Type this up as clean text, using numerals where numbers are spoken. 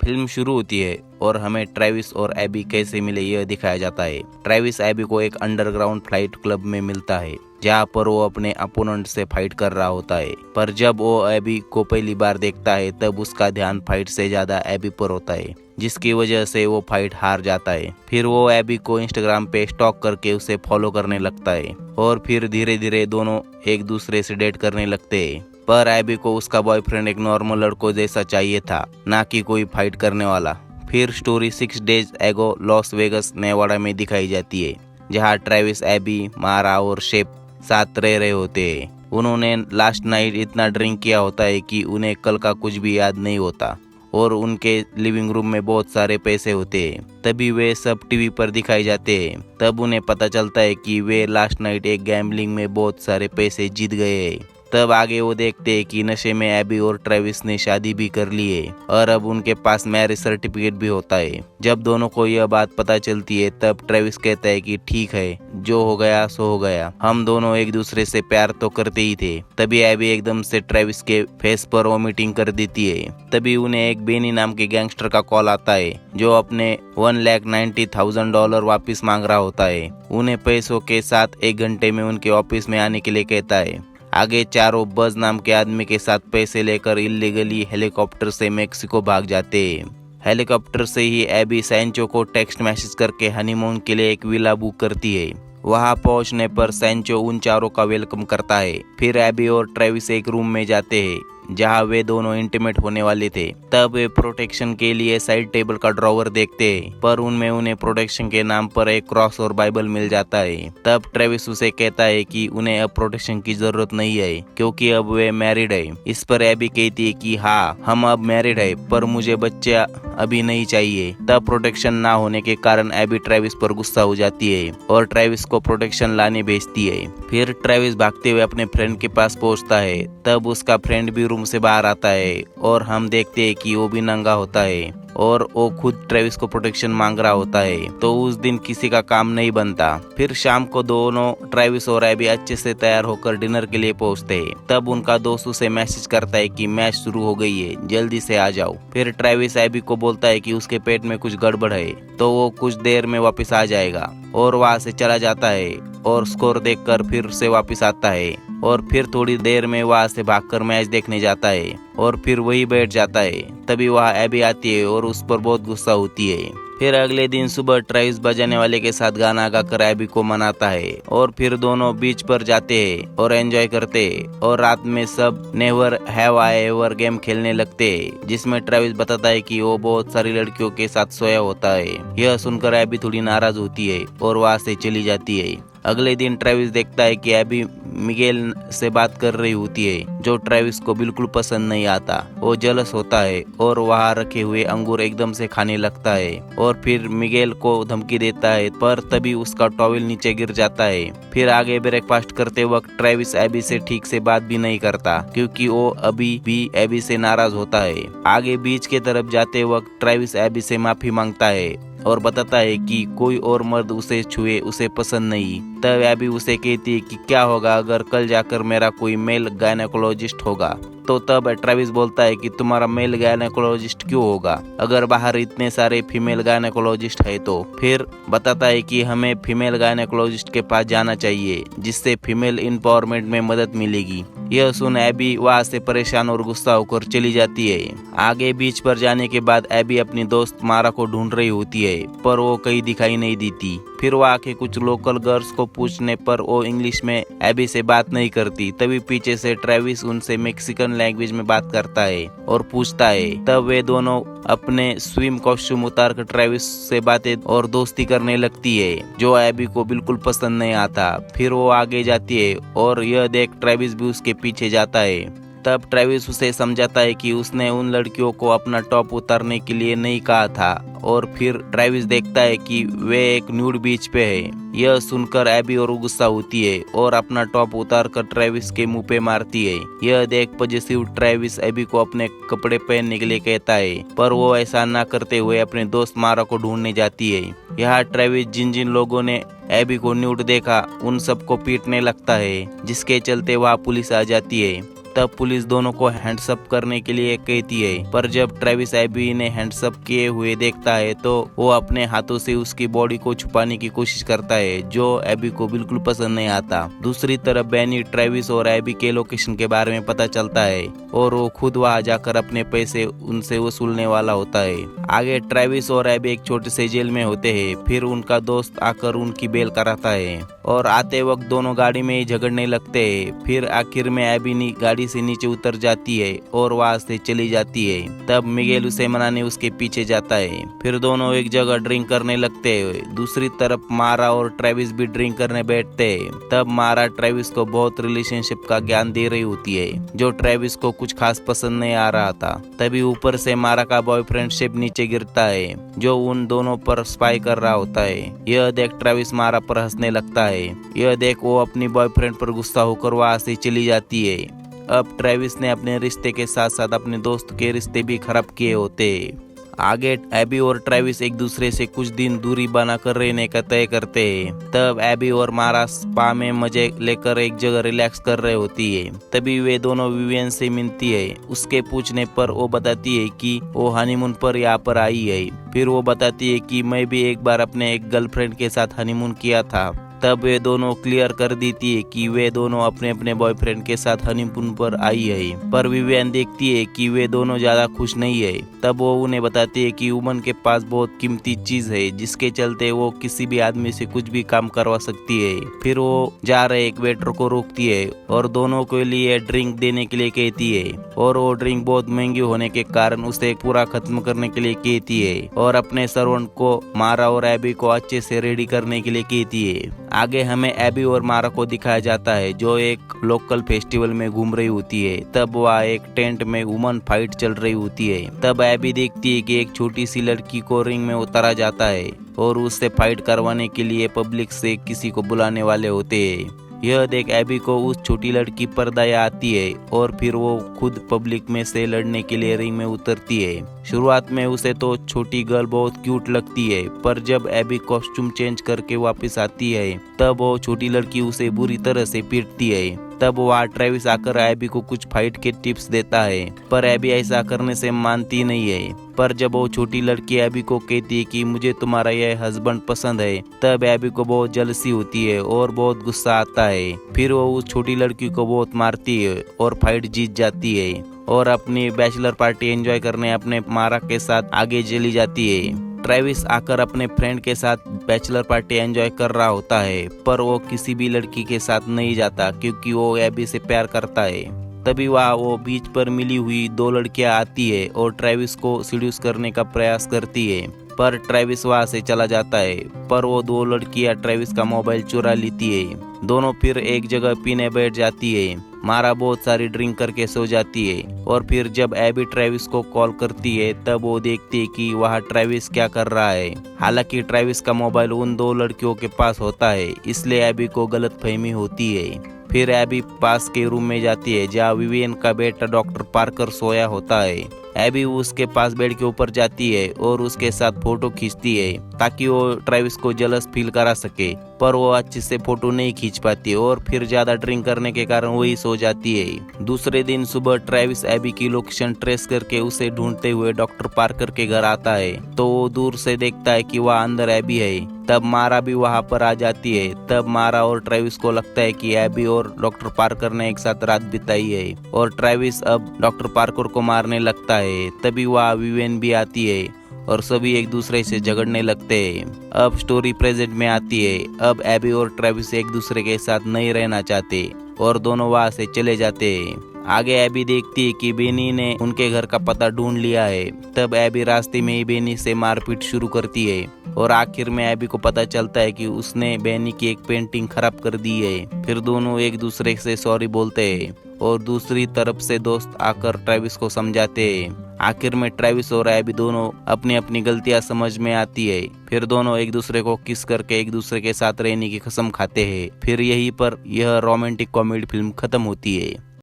Film शुरू होती है और हमें ट्रेविस और एबी कैसे मिले यह दिखाया जाता है। ट्रेविस एबी को एक अंडरग्राउंड फाइट क्लब में मिलता है जहाँ पर वो अपने अपोनेंट से फाइट कर रहा होता है, पर जब वो एबी को पहली बार देखता है तब उसका ध्यान फाइट से ज्यादा एबी पर होता है, जिसकी वजह से वो फाइट हार जाता है। फिर वो एबी को इंस्टाग्राम पे स्टॉक करके उसे फॉलो करने लगता है और फिर धीरे धीरे दोनों एक दूसरे से डेट करने लगते हैं। पर एबी को उसका बॉयफ्रेंड एक नॉर्मल लड़कों जैसा चाहिए था, ना कि कोई फाइट करने वाला। फिर स्टोरी 6 डेज एगो लॉस वेगस नेवाडा में दिखाई जाती है, जहाँ ट्रेविस, एबी, मारा और शेप साथ रह रहे होते हैं। उन्होंने लास्ट नाइट इतना ड्रिंक किया होता है कि उन्हें कल का कुछ भी याद नहीं होता और उनके लिविंग रूम में बहुत सारे पैसे होते हैं। तभी वे सब टीवी पर दिखाई जाते हैं। तब उन्हें पता चलता है कि वे लास्ट नाइट एक गैम्बलिंग में बहुत सारे पैसे जीत गए हैं। तब आगे वो देखते हैं कि नशे में एबी और ट्रेविस ने शादी भी कर ली है और अब उनके पास मैरिज सर्टिफिकेट भी होता है। जब दोनों को यह बात पता चलती है तब ट्रेविस कहता है कि ठीक है, जो हो गया सो हो गया, हम दोनों एक दूसरे से प्यार तो करते ही थे। तभी एबी एकदम से ट्रेविस के फेस पर वॉमिटिंग कर देती है। तभी उन्हें एक बेनी नाम के गैंगस्टर का कॉल आता है जो अपने $1,90,000 वापिस मांग रहा होता है। उन्हें पैसों के साथ 1 घंटे में उनके ऑफिस में आने के लिए कहता है। आगे चारों बज नाम के आदमी के साथ पैसे लेकर इल्लीगली हेलीकॉप्टर से मेक्सिको भाग जाते हैं। हेलीकॉप्टर से ही एबी सैंचो को टेक्स्ट मैसेज करके हनीमून के लिए एक विला बुक करती है। वहां पहुंचने पर सैंचो उन चारों का वेलकम करता है। फिर एबी और ट्रेविस एक रूम में जाते हैं जहां वे दोनों इंटीमेट होने वाले थे। तब वे प्रोटेक्शन के लिए साइड टेबल का ड्रॉवर देखते हैं, पर उनमें उन्हें प्रोटेक्शन के नाम पर एक क्रॉस और बाइबल मिल जाता है। तब ट्रेविस उसे कहता है कि उन्हें अब प्रोटेक्शन की जरूरत नहीं है क्योंकि अब वे मैरिड है। इस पर एबी कहती है कि हाँ, हम अब मैरिड है, पर मुझे बच्चा अभी नहीं चाहिए। तब प्रोटेक्शन ना होने के कारण एबी ट्रेविस पर गुस्सा हो जाती है और ट्रेविस को प्रोटेक्शन लाने भेजती है। फिर ट्रेविस भागते हुए अपने फ्रेंड के पास पहुंचता है। तब उसका फ्रेंड भी रूम से बाहर आता है और हम देखते हैं कि वो भी नंगा होता है और वो खुद ट्रेविस को प्रोटेक्शन मांग रहा होता है। तो उस दिन किसी का काम नहीं बनता। फिर शाम को दोनों ट्रेविस और एबी अच्छे से तैयार होकर डिनर के लिए पहुंचते हैं। तब उनका दोस्त उसे मैसेज करता है कि मैच शुरू हो गई है, जल्दी से आ जाओ। फिर ट्रेविस एबी को बोलता है कि उसके पेट में कुछ गड़बड़ है, तो वो कुछ देर में वापस आ जाएगा और वहां से चला जाता है और स्कोर देखकर फिर से वापस आता है और फिर थोड़ी देर में वहां से भागकर मैच देखने जाता है और फिर वही बैठ जाता है। तभी वहां एबी आती है और उस पर बहुत गुस्सा होती है। फिर अगले दिन सुबह ट्रेविस बजाने वाले के साथ गाना गाकर एबी को मनाता है और फिर दोनों बीच पर जाते हैं और एंजॉय करते हैं और रात में सब never have I ever game खेलने लगते हैं, जिसमें ट्रेविस बताता है कि वो बहुत सारी लड़कियों के साथ सोया होता है। यह सुनकर एबी थोड़ी नाराज होती है और वहां से चली जाती है। अगले दिन ट्रेविस देखता है कि एबी मिगेल से बात कर रही होती है, जो ट्रेविस को बिल्कुल पसंद नहीं आता। वो जलस होता है और वहां रखे हुए अंगूर एकदम से खाने लगता है और फिर मिगेल को धमकी देता है, पर तभी उसका टॉवेल नीचे गिर जाता है। फिर आगे ब्रेकफास्ट करते वक्त ट्रेविस एबी से ठीक से बात भी नहीं करता क्योंकि वो अभी भी एबी से नाराज होता है। आगे बीच के तरफ जाते वक्त ट्रेविस एबी से माफी मांगता है और बताता है कि कोई और मर्द उसे छुए उसे पसंद नहीं। तब एबी उसे कहती है कि क्या होगा अगर कल जाकर मेरा कोई मेल गायनेकोलॉजिस्ट होगा। तो तब ट्रेविस बोलता है कि तुम्हारा मेल गायनेकोलॉजिस्ट क्यों होगा अगर बाहर इतने सारे फीमेल गायनेकोलॉजिस्ट है। तो फिर बताता है कि हमें फीमेल गायनेकोलॉजिस्ट के पास जाना चाहिए जिससे फीमेल एम्पावरमेंट में मदद मिलेगी। यह सुन एबी वहां से परेशान और गुस्सा होकर चली जाती है। आगे बीच पर जाने के बाद एबी अपनी दोस्त मारा को ढूंढ रही होती है, पर वो कहीं दिखाई नहीं देती। फिर वो आके कुछ लोकल गर्ल्स को पूछने पर वो इंग्लिश में एबी से बात नहीं करती। तभी पीछे से ट्रेविस उनसे मेक्सिकन लैंग्वेज में बात करता है और पूछता है। तब वे दोनों अपने स्विम कॉस्ट्यूम उतार कर ट्रेविस से बातें और दोस्ती करने लगती है, जो एबी को बिल्कुल पसंद नहीं आता। फिर वो आगे जाती है और यह देख ट्रेविस भी उसके पीछे जाता है। तब ट्रेविस उसे समझाता है कि उसने उन लड़कियों को अपना टॉप उतारने के लिए नहीं कहा था और फिर ट्रेविस देखता है कि वे एक न्यूड बीच पे है। यह सुनकर एबी और गुस्सा होती है और अपना टॉप उतार कर ट्रेविस के मुंह पे मारती है। यह देख पॉजिटिव ट्रेविस एबी को अपने कपड़े पहनने के लिए कहता है, पर वो ऐसा ना करते हुए अपने दोस्त मारा को ढूंढने जाती है। यहाँ ट्रेविस जिन जिन लोगों ने एबी को न्यूड देखा उन सबको पीटने लगता है, जिसके चलते वहाँ पुलिस आ जाती है। तब पुलिस दोनों को हैंड्सअप करने के लिए कहती है, पर जब ट्रेविस एबी ने हैंड्सअप किए हुए देखता है तो वो अपने हाथों से उसकी बॉडी को छुपाने की कोशिश करता है, जो एबी को बिल्कुल पसंद नहीं आता। दूसरी तरफ बेनी ट्रेविस और एबी के लोकेशन के बारे में पता चलता है और वो खुद वहां जाकर अपने पैसे उनसे वसूलने वाला होता है। आगे ट्रेविस और एबी एक छोटे से जेल में होते हैं, फिर उनका दोस्त आकर उनकी बेल कराता है और आते वक्त दोनों गाड़ी में ही झगड़ने लगते हैं। फिर आखिर में एबी गाड़ी से नीचे उतर जाती है और वहां से चली जाती है। तब मिगेल उसे मनाने उसके पीछे जाता है। फिर दोनों एक जगह ड्रिंक करने लगते हैं। दूसरी तरफ मारा और ट्रेविस भी ड्रिंक करने बैठते हैं। तब मारा ट्रेविस को बहुत रिलेशनशिप का ज्ञान दे रही होती है, जो ट्रेविस को कुछ खास पसंद नहीं आ रहा था। तभी ऊपर से मारा का बॉयफ्रेंड शिप नीचे गिरता है, जो उन दोनों पर स्पाई कर रहा होता है। यह देख ट्रेविस मारा पर हंसने लगता है। यह देख वो अपनी बॉयफ्रेंड पर गुस्सा होकर वहां से चली जाती है। अब ट्रेविस ने अपने रिश्ते के साथ साथ अपने दोस्त के रिश्ते भी खराब किए होते। आगे एबी और ट्रेविस एक दूसरे से कुछ दिन दूरी बनाकर रहने का तय करते हैं। तब एबी और मारा स्पा में मजे लेकर एक जगह रिलैक्स कर रहे होती है। तभी वे दोनों विवियन से मिलती है। उसके पूछने पर वो बताती है कि वो हनीमून पर यहाँ पर आई है। फिर वो बताती है कि मैं भी एक बार अपने एक गर्लफ्रेंड के साथ हनीमून किया था। तब वे दोनों क्लियर कर देती है कि वे दोनों अपने अपने बॉयफ्रेंड के साथ हनीमून पर आई है। पर विवियन देखती है कि वे दोनों ज्यादा खुश नहीं है। तब वो उन्हें बताती है कि वुमन के पास बहुत कीमती चीज है, जिसके चलते वो किसी भी आदमी से कुछ भी काम करवा सकती है। फिर वो जा रहे एक वेटर को रोकती है और दोनों के लिए ड्रिंक देने के लिए कहती है, और वो ड्रिंक बहुत महंगी होने के कारण उसे पूरा खत्म करने के लिए कहती है और अपने सर्वेंट को मारा और एबी को अच्छे से रेडी करने के लिए कहती है। आगे हमें एबी और मारा को दिखाया जाता है, जो एक लोकल फेस्टिवल में घूम रही होती है। तब वह एक टेंट में वुमन फाइट चल रही होती है। तब एबी देखती है कि एक छोटी सी लड़की को रिंग में उतारा जाता है और उससे फाइट करवाने के लिए पब्लिक से किसी को बुलाने वाले होते हैं। यह देख एबी को उस छोटी लड़की पर दया आती है और फिर वो खुद पब्लिक में से लड़ने के लिए रिंग में उतरती है। शुरुआत में उसे तो छोटी गर्ल बहुत क्यूट लगती है, पर जब एबी कॉस्ट्यूम चेंज करके वापस आती है तब वो छोटी लड़की उसे बुरी तरह से पीटती है। तब वहाँ ट्रेविस आकर एबी को कुछ फाइट के टिप्स देता है, पर एबी ऐसा करने से मानती नहीं है। पर जब वो छोटी लड़की एबी को कहती है कि मुझे तुम्हारा यह हस्बैंड पसंद है, तब एबी को बहुत जलसी होती है और बहुत गुस्सा आता है। फिर वो उस छोटी लड़की को बहुत मारती है और फाइट जीत जाती है और अपनी बैचलर पार्टी एंजॉय करने अपने मारा के साथ आगे चली जाती है। ट्रेविस आकर अपने फ्रेंड के साथ बैचलर पार्टी एंजॉय कर रहा होता है, पर वो किसी भी लड़की के साथ नहीं जाता क्योंकि वो एबी से प्यार करता है। तभी वहाँ वो बीच पर मिली हुई दो लड़कियां आती है और ट्रेविस को सीड्यूस करने का प्रयास करती है, पर ट्रेविस वहाँ से चला जाता है। पर वो दो लड़कियां ट्रेविस का मोबाइल चुरा लेती है। दोनों फिर एक जगह पीने बैठ जाती है। मारा बहुत सारी ड्रिंक करके सो जाती है और फिर जब एबी ट्रेविस को कॉल करती है तब वो देखती है कि वहाँ ट्रेविस क्या कर रहा है। हालांकि ट्रेविस का मोबाइल उन दो लड़कियों के पास होता है, इसलिए एबी को गलतफहमी होती है। फिर एबी पास के रूम में जाती है जहाँ विवियन का बेटा डॉक्टर पार्कर सोया होता है। एबी उसके पास बेड के ऊपर जाती है और उसके साथ फोटो खींचती है ताकि वो ट्रेविस को जेलस फील करा सके, पर वो अच्छे से फोटो नहीं खींच पाती और फिर ज्यादा ड्रिंक करने के कारण वही सो जाती है। दूसरे दिन सुबह ट्रेविस एबी की लोकेशन ट्रेस करके उसे ढूंढते हुए डॉक्टर पार्कर के घर आता है, तो वो दूर से देखता है कि वहाँ अंदर एबी है। तब मारा भी वहाँ पर आ जाती है। तब मारा और ट्रेविस को लगता है कि एबी और डॉक्टर पार्कर ने एक साथ रात बिताई है और ट्रेविस अब डॉक्टर पार्कर को मारने लगता है। तभी वहाँ विवियन भी आती है और सभी एक दूसरे से झगड़ने लगते हैं। अब स्टोरी प्रेजेंट में आती है। अब एबी और ट्रेविस एक दूसरे के साथ नहीं रहना चाहते और दोनों वहाँ से चले जाते हैं। आगे एबी देखती है कि बेनी ने उनके घर का पता ढूंढ लिया है। तब एबी रास्ते में ही बेनी से मारपीट शुरू करती है और आखिर में एबी को पता चलता है कि उसने बेनी की एक पेंटिंग खराब कर दी है। फिर दोनों एक दूसरे से सॉरी बोलते हैं और दूसरी तरफ से दोस्त आकर ट्रेविस को समझाते हैं। आखिर में ट्रेविस और एबी दोनों अपनी अपनी गलतियां समझ में आती है। फिर दोनों एक दूसरे को किस करके एक दूसरे के साथ रहने की कसम खाते हैं। फिर यहीं पर यह रोमांटिक कॉमेडी फिल्म खत्म होती है।